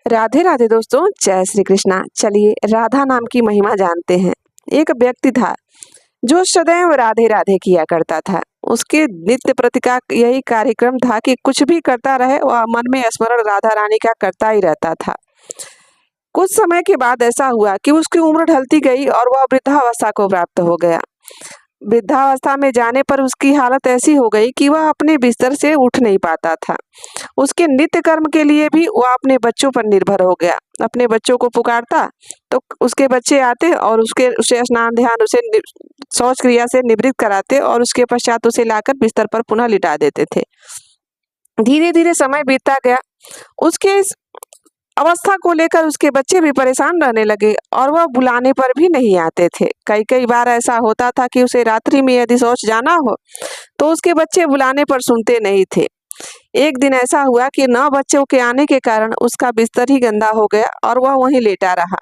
राधे राधे दोस्तों, जय श्री कृष्णा। चलिए राधा नाम की महिमा जानते हैं। एक व्यक्ति था जो सदैव राधे राधे किया करता था। उसके नित्य प्रति का यही कार्यक्रम था कि कुछ भी करता रहे वह मन में स्मरण राधा रानी का करता ही रहता था। कुछ समय के बाद ऐसा हुआ कि उसकी उम्र ढलती गई और वह वृद्धावस्था को प्राप्त हो गया। वृद्धावस्था में जाने पर उसकी हालत ऐसी हो गई कि वह अपने बिस्तर से उठ नहीं पाता था। उसके नित्य कर्म के लिए भी वह अपने बच्चों पर निर्भर हो गया। अपने बच्चों को पुकारता तो उसके बच्चे आते और उसे स्नान ध्यान शौच क्रिया से निवृत्त कराते और उसके पश्चात उसे लाकर बिस्तर पर पुनः लिटा देते थे। धीरे धीरे समय बीतता गया। उसके इस अवस्था को लेकर उसके बच्चे भी परेशान रहने लगे और वह बुलाने पर भी नहीं आते थे। कई कई बार ऐसा होता था कि उसे रात्रि में यदि शौच जाना हो तो उसके बच्चे बुलाने पर सुनते नहीं थे। एक दिन ऐसा हुआ कि न बच्चों के आने के कारण उसका बिस्तर ही गंदा हो गया और वह वहीं लेटा रहा।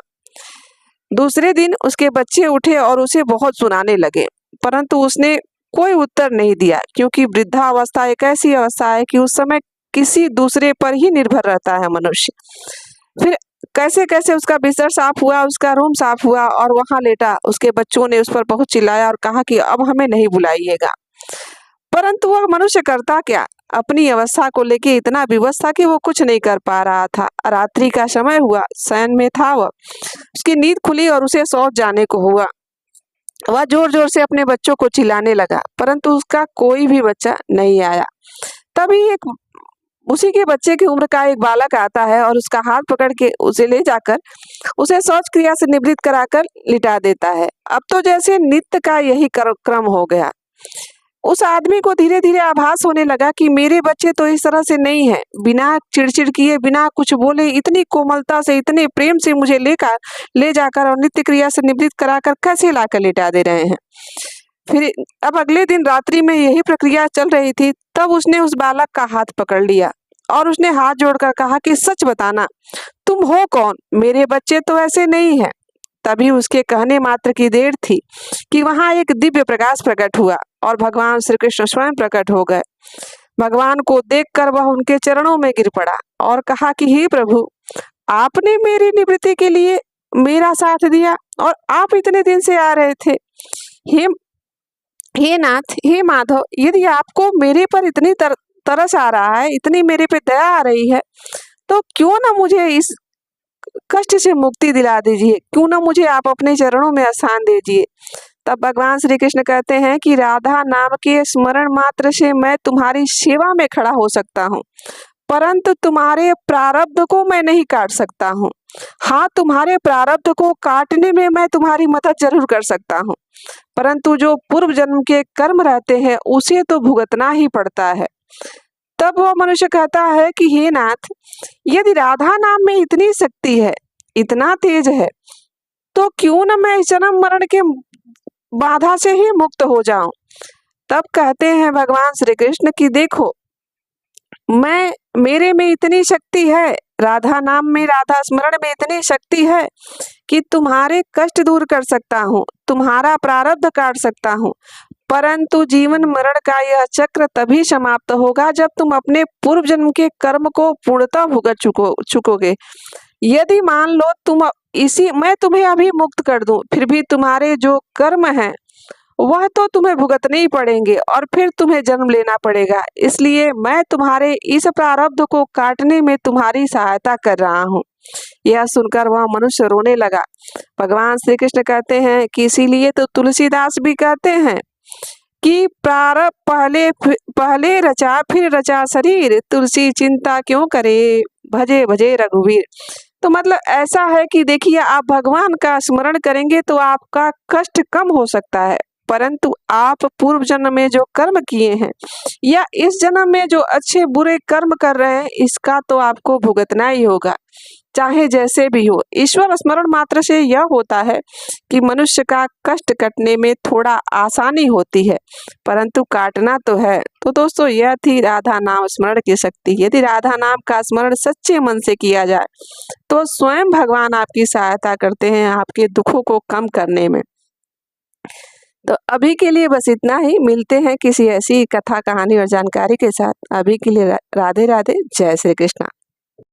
दूसरे दिन उसके बच्चे उठे और उसे बहुत सुनाने लगे, परंतु उसने कोई उत्तर नहीं दिया, क्योंकि वृद्धावस्था एक ऐसी अवस्था है कि उस समय किसी दूसरे पर ही निर्भर रहता है मनुष्य। फिर कैसे कैसे उसका बिस्तर साफ हुआ, उसका रूम साफ हुआ और वहां लेटा। उसके बच्चों ने उस पर बहुत चिल्लाया और कहा कि अब हमें नहीं बुलाइएगा, परंतु वह मनुष्य करता क्या। अपनी अवस्था को लेके इतना विवश था कि वो कुछ नहीं कर पा रहा था। रात्रि का समय हुआ, शयन में था वह। उसकी नींद खुली और उसे शौच जाने को हुआ। वह जोर जोर से अपने बच्चों को चिल्लाने लगा, परंतु उसका कोई भी बच्चा नहीं आया। तभी एक उसी के बच्चे की उम्र का एक बालक आता है और उसका हाथ पकड़ के उसे ले जाकर उसे शौच क्रिया से निवृत्त कराकर लिटा देता है। अब तो जैसे नित्य का यही क्रम हो गया। उस आदमी को धीरे धीरे आभास होने लगा कि मेरे बच्चे तो इस तरह से नहीं है। बिना चिड़चिड़ किए, बिना कुछ बोले, इतनी कोमलता से, इतने प्रेम से मुझे ले जाकर और नित्य क्रिया से निवृत्त कराकर कैसे लाकर लिटा दे रहे हैं। फिर अब अगले दिन रात्रि में यही प्रक्रिया चल रही थी। तब उसने उस बालक का हाथ पकड़ लिया और उसने हाथ जोड़कर कहा कि सच बताना, तुम हो कौन? मेरे बच्चे तो ऐसे नहीं हैं। तभी उसके कहने मात्र की देर थी कि वहां एक दिव्य प्रकाश प्रकट हुआ और भगवान श्री कृष्ण स्वयं प्रकट हो गए। भगवान को देखकर वह उनके चरणों में गिर पड़ा और कहा कि हे प्रभु, आपने मेरी निवृत्ति के लिए मेरा साथ दिया और आप इतने दिन से आ रहे थे। हे नाथ, हे माधव, यदि आपको मेरे पर इतनी तरस आ रहा है, इतनी मेरे पे दया आ रही है, तो क्यों ना मुझे इस कष्ट से मुक्ति दिला दीजिए, क्यों ना मुझे आप अपने चरणों में स्थान दीजिए। तब भगवान श्री कृष्ण कहते हैं कि राधा नाम के स्मरण मात्र से मैं तुम्हारी सेवा में खड़ा हो सकता हूँ, परंतु तुम्हारे प्रारब्ध को मैं नहीं काट सकता हूँ। हाँ, तुम्हारे प्रारब्ध को काटने में मैं तुम्हारी मदद जरूर कर सकता हूँ, परंतु जो पूर्व जन्म के कर्म रहते हैं उसे तो भुगतना ही पड़ता है। तब वह मनुष्य कहता है कि हे नाथ, यदि राधा नाम में इतनी शक्ति है, इतना तेज है, तो क्यों न मैं इस जन्म मरण के बाधा से ही मुक्त हो जाऊं। तब कहते हैं भगवान श्री कृष्ण कि देखो, मेरे में इतनी शक्ति है, राधा नाम में, राधा स्मरण में इतनी शक्ति है कि तुम्हारे कष्ट दूर कर सकता हूँ, तुम्हारा प्रारब्ध काट सकता हूँ, परंतु जीवन मरण का यह चक्र तभी समाप्त होगा जब तुम अपने पूर्व जन्म के कर्म को पूर्णतः भुगत चुकोगे। यदि मान लो मैं तुम्हें अभी मुक्त कर दूं, फिर भी तुम्हारे जो कर्म हैं वह तो तुम्हें भुगतने ही पड़ेंगे और फिर तुम्हें जन्म लेना पड़ेगा। इसलिए मैं तुम्हारे इस प्रारब्ध को काटने में तुम्हारी सहायता कर रहा हूँ। यह सुनकर वह मनुष्य रोने लगा। भगवान श्री कृष्ण कहते हैं कि इसीलिए तो तुलसीदास भी कहते हैं कि प्रारब्ध पहले रचा फिर रचा शरीर, तुलसी चिंता क्यों करे, भजे भजे रघुवीर। तो मतलब ऐसा है कि देखिए, आप भगवान का स्मरण करेंगे तो आपका कष्ट कम हो सकता है, परंतु आप पूर्व जन्म में जो कर्म किए हैं या इस जन्म में जो अच्छे बुरे कर्म कर रहे हैं, इसका तो आपको भुगतना ही होगा, चाहे जैसे भी हो। ईश्वर स्मरण मात्र से यह होता है कि मनुष्य का कष्ट कटने में थोड़ा आसानी होती है, परंतु काटना तो है। तो दोस्तों, यह थी राधा नाम स्मरण की शक्ति। यदि राधा नाम का स्मरण सच्चे मन से किया जाए तो स्वयं भगवान आपकी सहायता करते हैं आपके दुखों को कम करने में। तो अभी के लिए बस इतना ही। मिलते हैं किसी ऐसी कथा, कहानी और जानकारी के साथ। अभी के लिए राधे राधे, जय श्री कृष्णा।